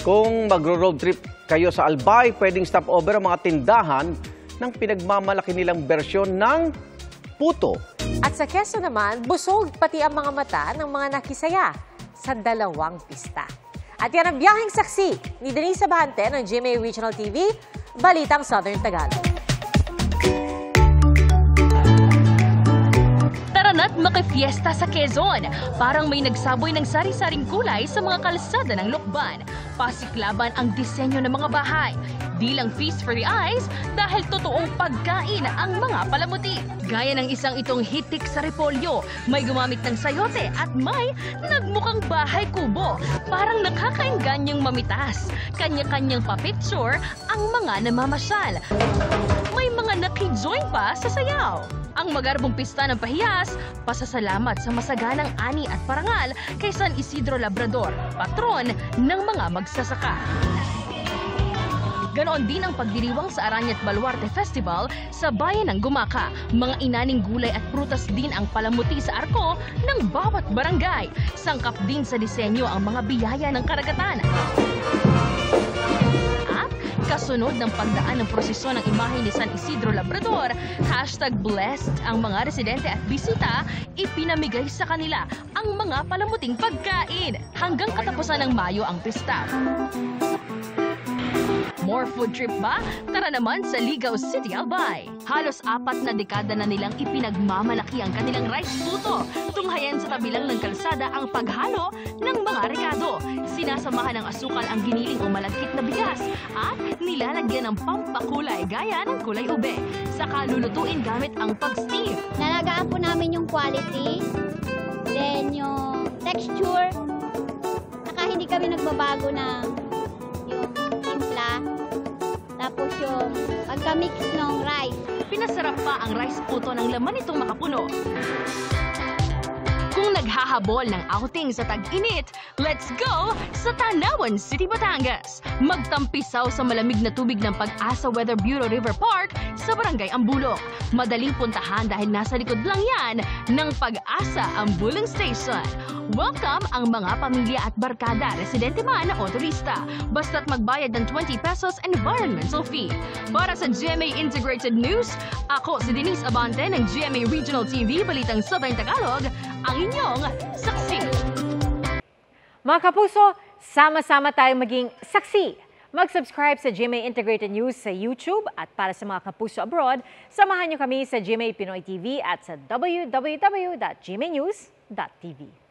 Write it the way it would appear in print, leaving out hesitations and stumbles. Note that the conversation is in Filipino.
Kung magro-road trip kayo sa Albay, pwedeng stop over ang mga tindahan ng pinagmamalaki nilang bersyon ng puto. At sa Quezon naman, busog pati ang mga mata ng mga nakisaya sa dalawang pista. At yan ang biyaheng saksi ni Denise Abante ng GMA Regional TV, Balitang Southern Tagalog. Tarana't makifiesta sa Quezon. Parang may nagsaboy ng sari-saring kulay sa mga kalsada ng Lukban. Pasiklaban ang disenyo ng mga bahay. Di lang feast for the eyes dahil totoong pagkain ang mga palamuti. Gaya ng isang itong hitik sa repolyo, may gumamit ng sayote at may nagmukhang bahay kubo. Parang nakakaingganyang mamitas. Kanya-kanyang pa-picture ang mga namamasyal. May mga nakijoin pa sa sayaw. Ang magarbong pista ng pahiyas, pasasalamat sa masaganang ani at parangal kay San Isidro Labrador, patron ng mga magsasaka. Ganoon din ang pagdiriwang sa Aranyat Baluarte Festival sa bayan ng Gumaka. Mga inaning gulay at prutas din ang palamuti sa arko ng bawat barangay. Sangkap din sa disenyo ang mga biyaya ng karagatan. At kasunod ng pagdaan ng prosesyon ng imahe ni San Isidro Labrador, #blessed ang mga residente at bisita, ipinamigay sa kanila ang mga palamuting pagkain. Hanggang katapusan ng Mayo ang pista. More food trip ba? Tara naman sa Ligaw City, Albay. Halos 4 na dekada na nilang ipinagmamalaki ang kanilang rice puto. Tunghayan sa tabilang ng kalsada ang paghalo ng mga rekado. Sinasamahan ng asukal ang giniling o malagkit na bigas at nilalagyan ng pampakulay gaya ng kulay ube. Saka lulutuin gamit ang pag-steam. Nalagaan po namin yung quality, then yung texture, saka hindi kami nagbabago ng yung timpla, tapos yung pagka-mix ng rice. Pinasarap pa ang rice puto ng laman nitong makapuno. Kung naghahabol ng outing sa tag-init, let's go sa Tanawan City, Batangas. Magtampisaw sa malamig na tubig ng Pag-asa Weather Bureau River Park sa Barangay Ambulok. Madaling puntahan dahil nasa likod lang yan ng Pag-asa Ambulong Station. Welcome ang mga pamilya at barkada, residente man o turista. Basta't magbayad ng 20 pesos environmental fee. Para sa GMA Integrated News, ako si Denise Abante ng GMA Regional TV, Balitang Southern Tagalog, ang inyong saksi. Mga kapuso, sama-sama tayong maging saksi. Mag-subscribe sa GMA Integrated News sa YouTube at para sa mga kapuso abroad, samahan niyo kami sa GMA Pinoy TV at sa www.gmanews.tv.